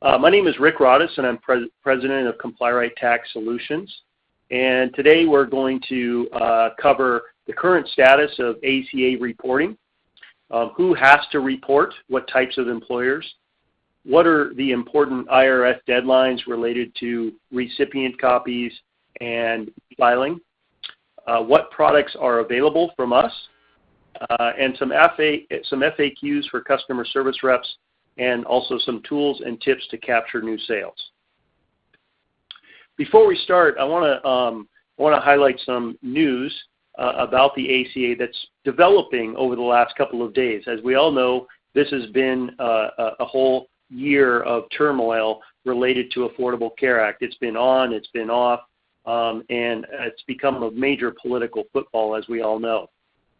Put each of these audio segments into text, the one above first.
My name is Rick Rodis, and I'm president of ComplyRight Tax Solutions. And today we're going to cover the current status of ACA reporting, who has to report, what types of employers, what are the important IRS deadlines related to recipient copies and filing, what products are available from us, and some FAQs for customer service reps, and also some tools and tips to capture new sales. Before we start, I want to highlight some news about the ACA that's developing over the last couple of days. As we all know, this has been a whole year of turmoil related to Affordable Care Act. It's been on, it's been off, and it's become a major political football, as we all know.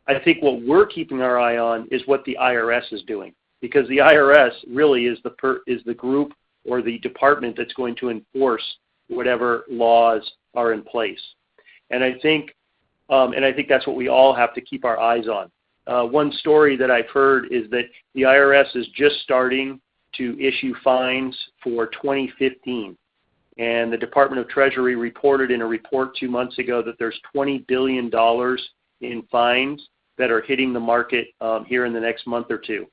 I think what we're keeping our eye on is what the IRS is doing, because the IRS really is the group or the department that's going to enforce whatever laws are in place. And I think that's what we all have to keep our eyes on. One story that I've heard is that the IRS is just starting to issue fines for 2015. And the Department of Treasury reported in a report 2 months ago that there's $20 billion in fines that are hitting the market here in the next month or two.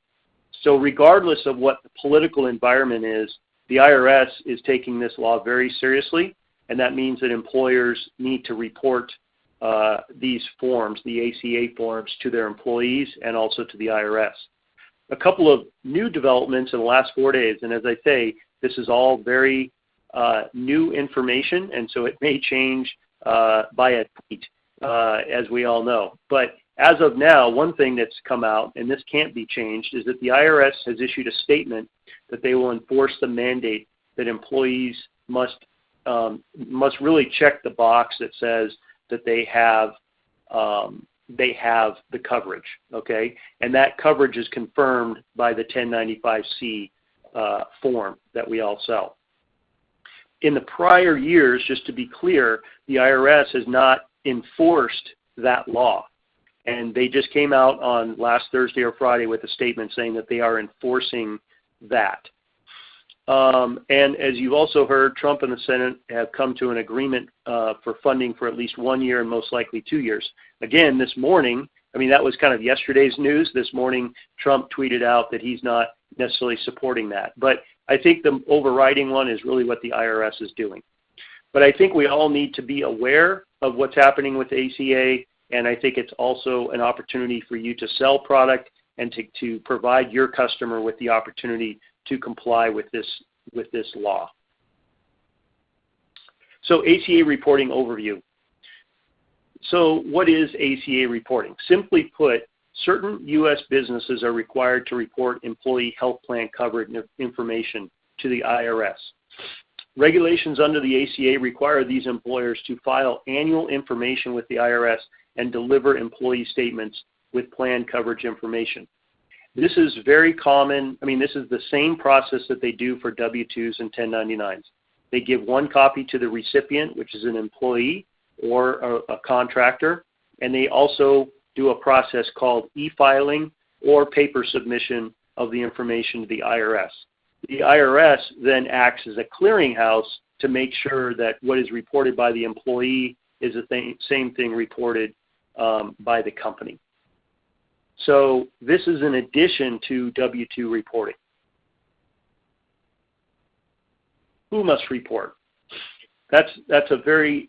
So regardless of what the political environment is, the IRS is taking this law very seriously, and that means that employers need to report these forms, the ACA forms, to their employees and also to the IRS. A couple of new developments in the last 4 days, and as I say, this is all very new information, and so it may change by a tweet, as we all know. But as of now, one thing that's come out, and this can't be changed, is that the IRS has issued a statement that they will enforce the mandate that employees must really check the box that says that they have the coverage, okay? And that coverage is confirmed by the 1095C form that we all sell. In the prior years, just to be clear, the IRS has not enforced that law. And they just came out on last Thursday or Friday with a statement saying that they are enforcing that. And as you've also heard, Trump and the Senate have come to an agreement for funding for at least 1 year and most likely 2 years. Again, this morning, I mean, that was kind of yesterday's news. This morning, Trump tweeted out that he's not necessarily supporting that. But I think the overriding one is really what the IRS is doing. But I think we all need to be aware of what's happening with ACA, and I think it's also an opportunity for you to sell product and to provide your customer with the opportunity to comply with this law. So ACA Reporting Overview. So what is ACA reporting? Simply put, certain U.S. businesses are required to report employee health plan coverage information to the IRS. Regulations under the ACA require these employers to file annual information with the IRS and deliver employee statements with plan coverage information. This is very common. I mean, this is the same process that they do for W-2s and 1099s. They give one copy to the recipient, which is an employee or a contractor, and they also do a process called e-filing or paper submission of the information to the IRS. The IRS then acts as a clearinghouse to make sure that what is reported by the employee is the same thing reported by the company. So this is in addition to W-2 reporting. Who must report? That's a very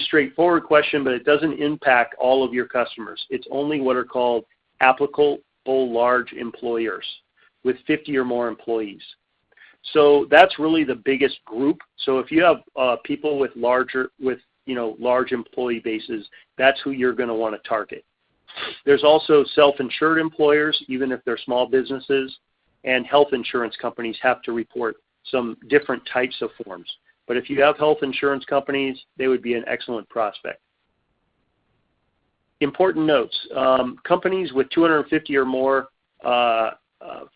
straightforward question, but it doesn't impact all of your customers. It's only what are called applicable large employers with 50 or more employees. So that's really the biggest group. So if you have people with large employee bases, that's who you're going to want to target. There's also self-insured employers, even if they're small businesses, and health insurance companies have to report some different types of forms. But if you have health insurance companies, they would be an excellent prospect. Important notes, companies with 250 or more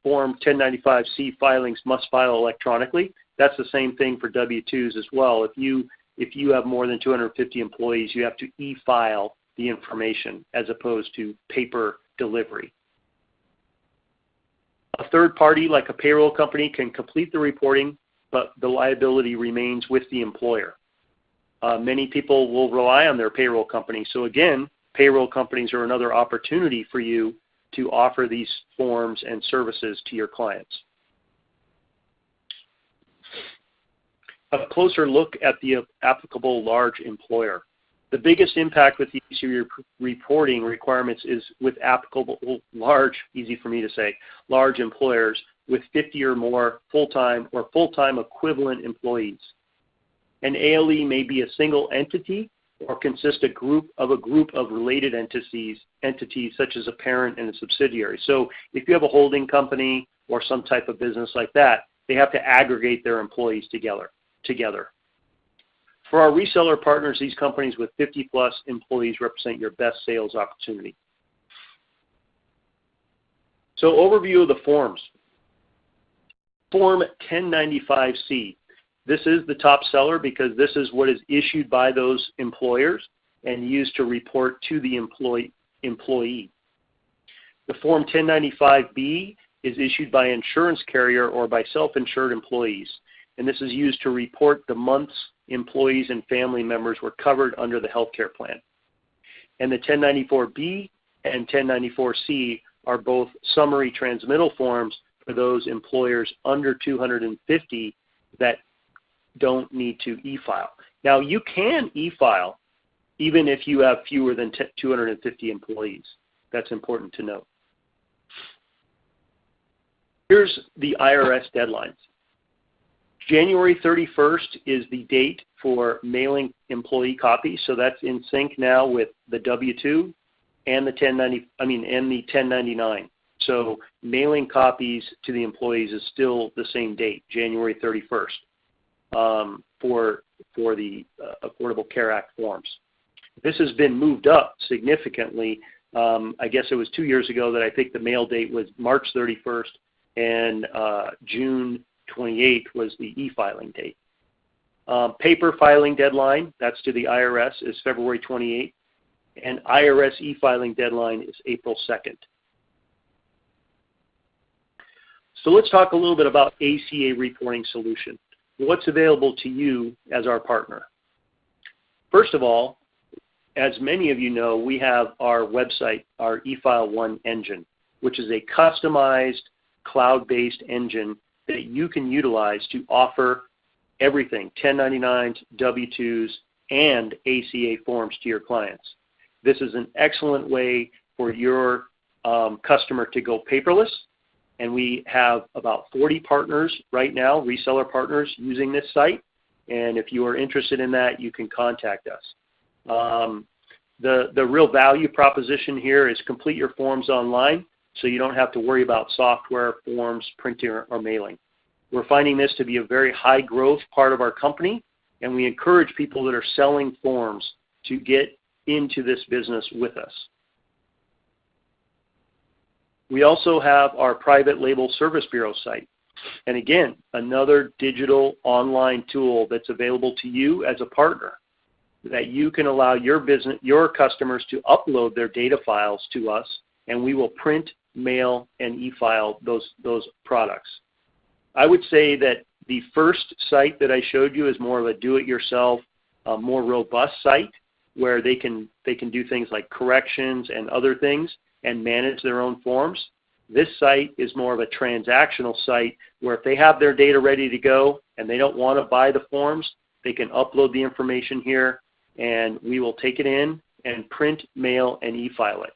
Form 1095-C filings must file electronically. That's the same thing for W-2s as well. If you have more than 250 employees, you have to e-file the information as opposed to paper delivery. A third party, like a payroll company, can complete the reporting, but the liability remains with the employer. Many people will rely on their payroll company. So again, payroll companies are another opportunity for you to offer these forms and services to your clients. A closer look at the applicable large employer. The biggest impact with the ACA reporting requirements is with applicable large, easy for me to say, large employers with 50 or more full-time or full-time equivalent employees. An ALE may be a single entity or consist of a group of related entities such as a parent and a subsidiary. So if you have a holding company or some type of business like that, they have to aggregate their employees together. For our reseller partners, these companies with 50 plus employees represent your best sales opportunity. So overview of the forms. Form 1095-C. This is the top seller because this is what is issued by those employers and used to report to the employee. The Form 1095-B is issued by insurance carrier or by self-insured employees, and this is used to report the months employees and family members were covered under the health care plan. And the 1094-B and 1094-C are both summary transmittal forms for those employers under 250 that don't need to e-file. Now, you can e-file even if you have fewer than 250 employees. That's important to note. Here's the IRS deadlines. January 31st is the date for mailing employee copies, so that's in sync now with the W-2 and the 1099. So mailing copies to the employees is still the same date, January 31st, for the Affordable Care Act forms. This has been moved up significantly. I guess it was 2 years ago that I think the mail date was March 31st, and June 28th was the e-filing date. Paper filing deadline, that's to the IRS, is February 28th, and IRS e-filing deadline is April 2nd. So let's talk a little bit about ACA Reporting Solution. What's available to you as our partner? First of all, as many of you know, we have our website, our eFile One engine, which is a customized cloud-based engine that you can utilize to offer everything, 1099s, W-2s, and ACA forms to your clients. This is an excellent way for your customer to go paperless, and we have about 40 partners right now, reseller partners, using this site, and if you are interested in that, you can contact us. The real value proposition here is complete your forms online, so you don't have to worry about software, forms, printing, or mailing. We're finding this to be a very high growth part of our company, and we encourage people that are selling forms to get into this business with us. We also have our private label service bureau site. And again, another digital online tool that's available to you as a partner that you can allow your customers to upload their data files to us, and we will print, mail, and e-file those products. I would say that the first site that I showed you is more of a do-it-yourself, more robust site where they can do things like corrections and other things and manage their own forms. This site is more of a transactional site where if they have their data ready to go and they don't want to buy the forms, they can upload the information here and we will take it in and print, mail, and e-file it.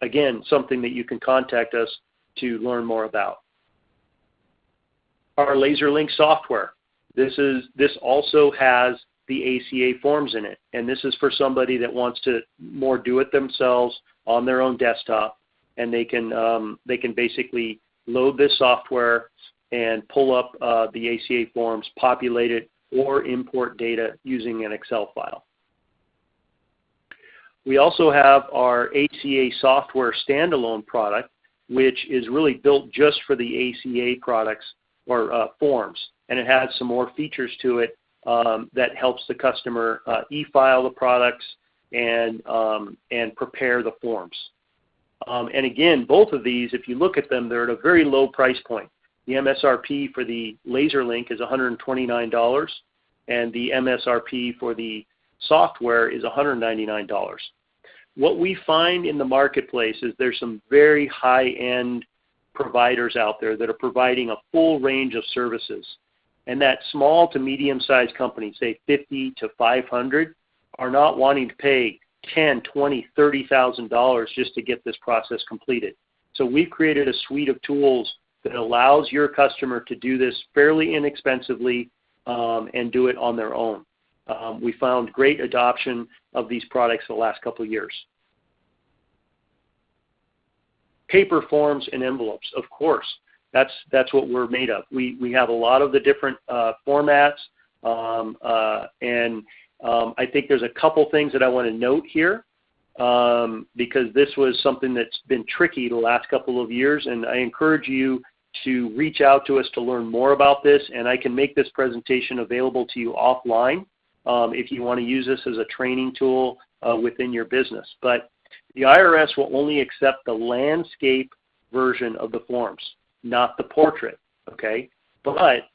Again, something that you can contact us to learn more about. Our LaserLink software. This also has the ACA forms in it, and this is for somebody that wants to more do it themselves on their own desktop, and they can basically load this software and pull up the ACA forms, populate it, or import data using an Excel file. We also have our ACA software standalone product, which is really built just for the ACA products or forms, and it has some more features to it that helps the customer e-file the products and prepare the forms. And again, both of these, if you look at them, they're at a very low price point. The MSRP for the LaserLink is $129, and the MSRP for the software is $199. What we find in the marketplace is there's some very high-end providers out there that are providing a full range of services. And that small to medium-sized companies, say 50 to 500, are not wanting to pay $10,000, $20,000, $30,000 just to get this process completed. So we've created a suite of tools that allows your customer to do this fairly inexpensively and do it on their own. We found great adoption of these products the last couple of years. Paper forms and envelopes, of course. That's what we're made of. We have a lot of the different formats, and I think there's a couple things that I want to note here because this was something that's been tricky the last couple of years, and I encourage you to reach out to us to learn more about this, and I can make this presentation available to you offline if you want to use this as a training tool within your business. But the IRS will only accept the landscape version of the forms, not the portrait, okay? But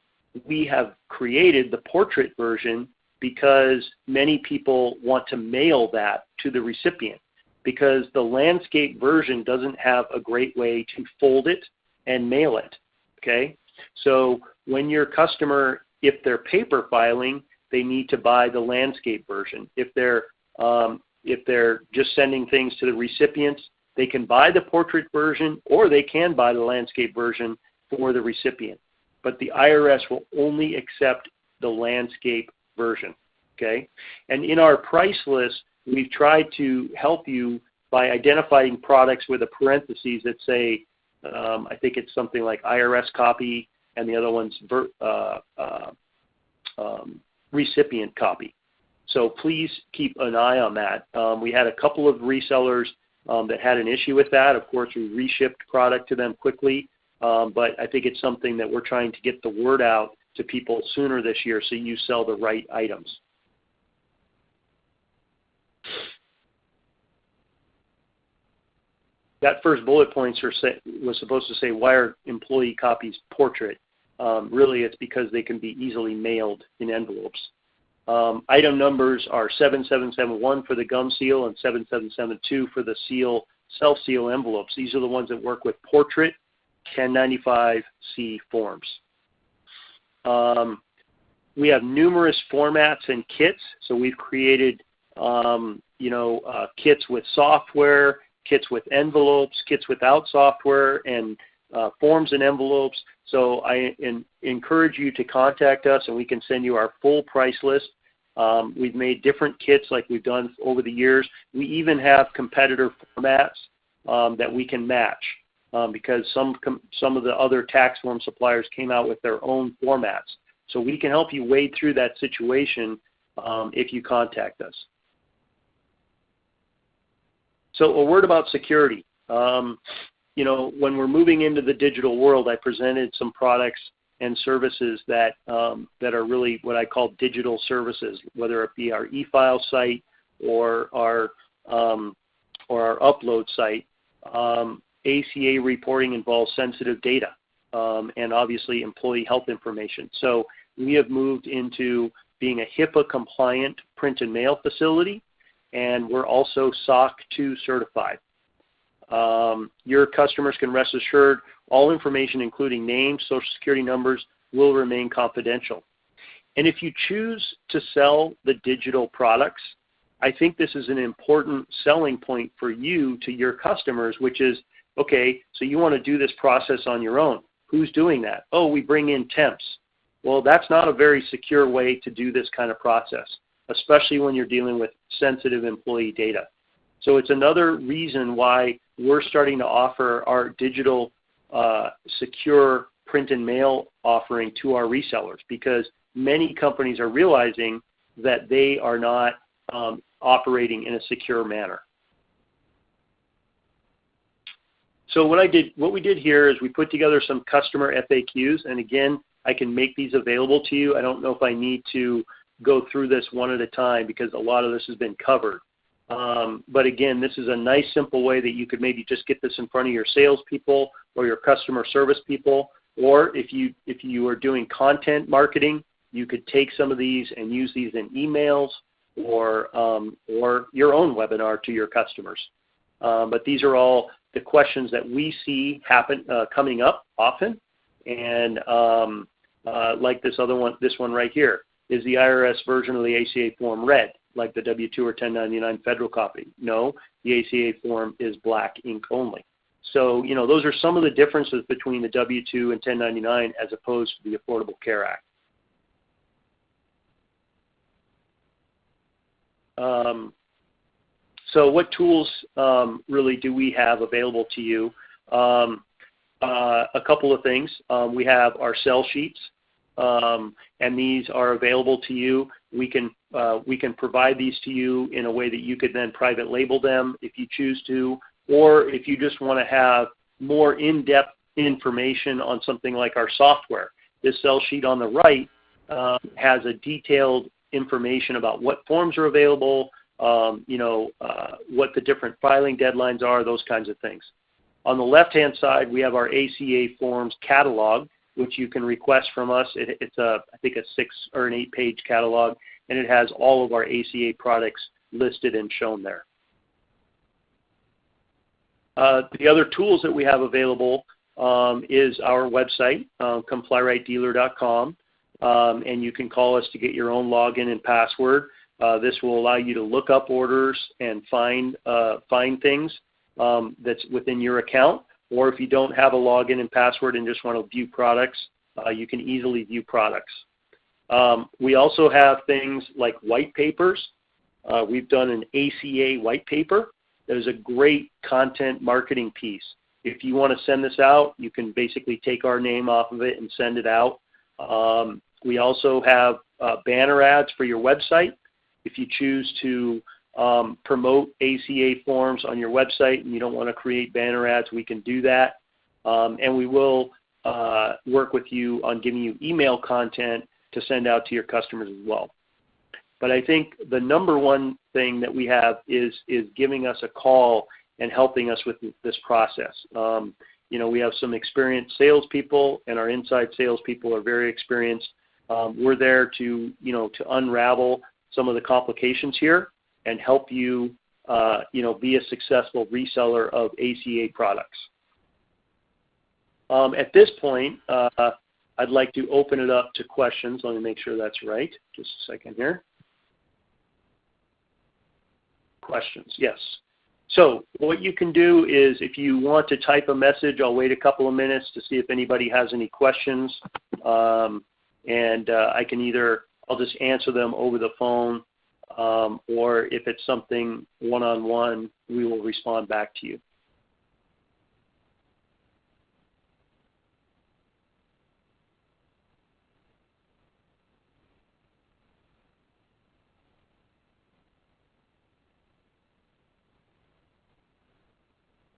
we have created the portrait version because many people want to mail that to the recipient because the landscape version doesn't have a great way to fold it and mail it, okay? So when your customer, if they're paper filing, they need to buy the landscape version. If they're just sending things to the recipients, they can buy the portrait version or they can buy the landscape version for the recipient. But the IRS will only accept the landscape version, okay? And in our price list, we've tried to help you by identifying products with a parentheses that say, I think it's something like IRS copy and the other one's recipient copy. So please keep an eye on that. We had a couple of resellers that had an issue with that. Of course, we reshipped product to them quickly, but I think it's something that we're trying to get the word out to people sooner this year so you sell the right items. That first bullet point was supposed to say, why are employee copies portrait? Really, it's because they can be easily mailed in envelopes. Item numbers are 7771 for the gum seal and 7772 for the self-seal envelopes. These are the ones that work with portrait 1095-C forms. We have numerous formats and kits. So we've created, kits with software, kits with envelopes, kits without software, and forms and envelopes. So I encourage you to contact us and we can send you our full price list. We've made different kits like we've done over the years. We even have competitor formats that we can match because some of the other tax form suppliers came out with their own formats. So we can help you wade through that situation if you contact us. So a word about security. When we're moving into the digital world, I presented some products and services that are really what I call digital services, whether it be our e-file site or our upload site. ACA reporting involves sensitive data and obviously employee health information. So we have moved into being a HIPAA compliant print and mail facility, and we're also SOC 2 certified. Your customers can rest assured all information, including names, social security numbers, will remain confidential. And if you choose to sell the digital products, I think this is an important selling point for you to your customers, which is, okay, so you want to do this process on your own. Who's doing that? Oh, we bring in temps. Well, that's not a very secure way to do this kind of process, especially when you're dealing with sensitive employee data. So it's another reason why we're starting to offer our digital secure print and mail offering to our resellers, because many companies are realizing that they are not operating in a secure manner. So what we did here is we put together some customer FAQs, and again, I can make these available to you. I don't know if I need to go through this one at a time because a lot of this has been covered. But again, this is a nice, simple way that you could maybe just get this in front of your salespeople or your customer service people. Or if you are doing content marketing, you could take some of these and use these in emails or your own webinar to your customers. But these are all the questions that we see coming up often. And like this other one, this one right here, is the IRS version of the ACA form red, like the W-2 or 1099 federal copy? No, the ACA form is black ink only. So, those are some of the differences between the W-2 and 1099 as opposed to the Affordable Care Act. So what tools really do we have available to you? A couple of things. We have our sell sheets, and these are available to you. We can provide these to you in a way that you could then private label them if you choose to, or if you just want to have more in-depth information on something like our software. This sell sheet on the right has a detailed information about what forms are available, what the different filing deadlines are, those kinds of things. On the left-hand side, we have our ACA Forms catalog, which you can request from us. It's I think a 6 or an 8-page catalog, and it has all of our ACA products listed and shown there. The other tools that we have available is our website, ComplyRightDealer.com, and you can call us to get your own login and password. This will allow you to look up orders and find things that's within your account. Or if you don't have a login and password and just want to view products, you can easily view products. We also have things like white papers. We've done an ACA white paper. That is a great content marketing piece. If you want to send this out, you can basically take our name off of it and send it out. We also have banner ads for your website. If you choose to promote ACA forms on your website and you don't want to create banner ads, we can do that. And we will work with you on giving you email content to send out to your customers as well. But I think the number one thing that we have is giving us a call and helping us with this process. We have some experienced salespeople, and our inside salespeople are very experienced. We're there to unravel some of the complications here and help you, be a successful reseller of ACA products. At this point, I'd like to open it up to questions. Let me make sure that's right. Just a second here. Questions, yes. So what you can do is if you want to type a message, I'll wait a couple of minutes to see if anybody has any questions. I'll just answer them over the phone, or if it's something one-on-one, we will respond back to you.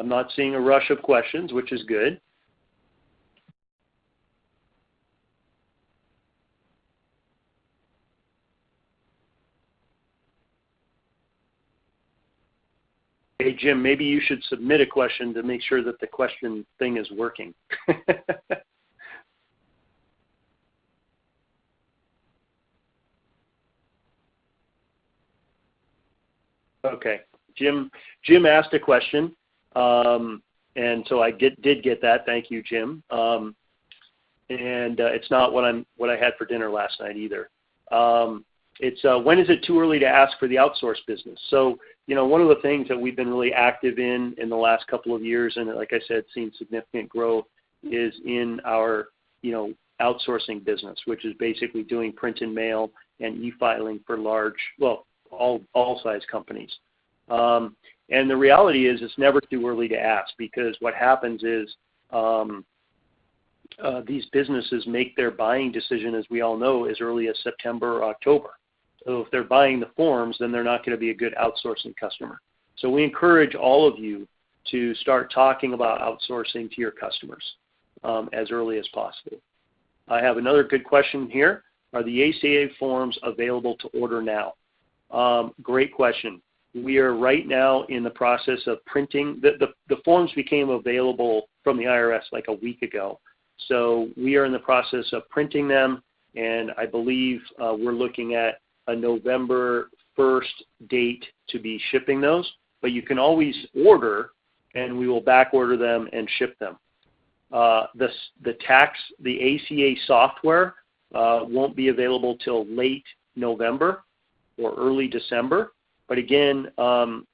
I'm not seeing a rush of questions, which is good. Hey, Jim, maybe you should submit a question to make sure that the question thing is working. Okay, Jim asked a question, and so I did get that. Thank you, Jim. It's not what I had for dinner last night either. It's when is it too early to ask for the outsourced business? So, one of the things that we've been really active in the last couple of years, and like I said, seen significant growth, is in our, outsourcing business, which is basically doing print and mail and e-filing for large, all size companies. And the reality is it's never too early to ask, because what happens is these businesses make their buying decision, as we all know, as early as September or October. So if they're buying the forms, then they're not going to be a good outsourcing customer. So we encourage all of you to start talking about outsourcing to your customers as early as possible. I have another good question here. Are the ACA forms available to order now? Great question. we are right now in the process of printing. The forms became available from the IRS like a week ago. So we are in the process of printing them, and I believe we're looking at a November 1st date to be shipping those. But you can always order, and we will back order them and ship them. The ACA software won't be available till late November or early December. But again,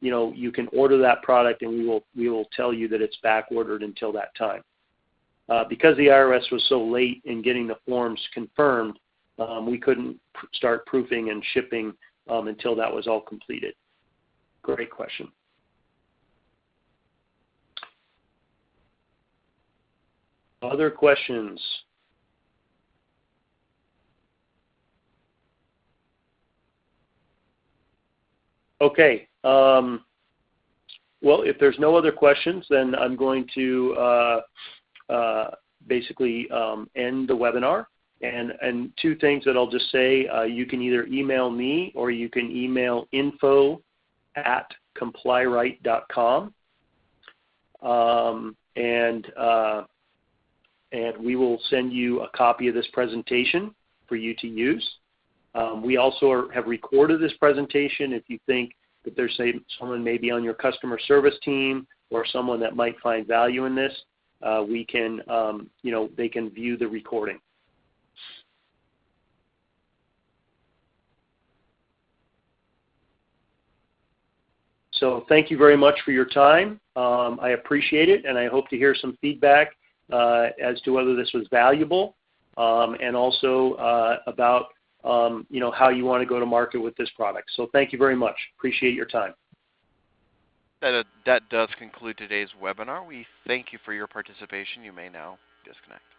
you can order that product, and we will tell you that it's back ordered until that time. Because the IRS was so late in getting the forms confirmed, we couldn't start proofing and shipping until that was all completed. Great question. Other questions? Okay. Well, if there's no other questions, then I'm going to basically end the webinar. And two things that I'll just say, you can either email me or you can email info@complyright.com. And we will send you a copy of this presentation for you to use. We also have recorded this presentation. If you think that there's someone maybe on your customer service team or someone that might find value in this, they can view the recording. So thank you very much for your time. I appreciate it, and I hope to hear some feedback as to whether this was valuable, and also about how you want to go to market with this product. So thank you very much. Appreciate your time. That does conclude today's webinar. We thank you for your participation. You may now disconnect.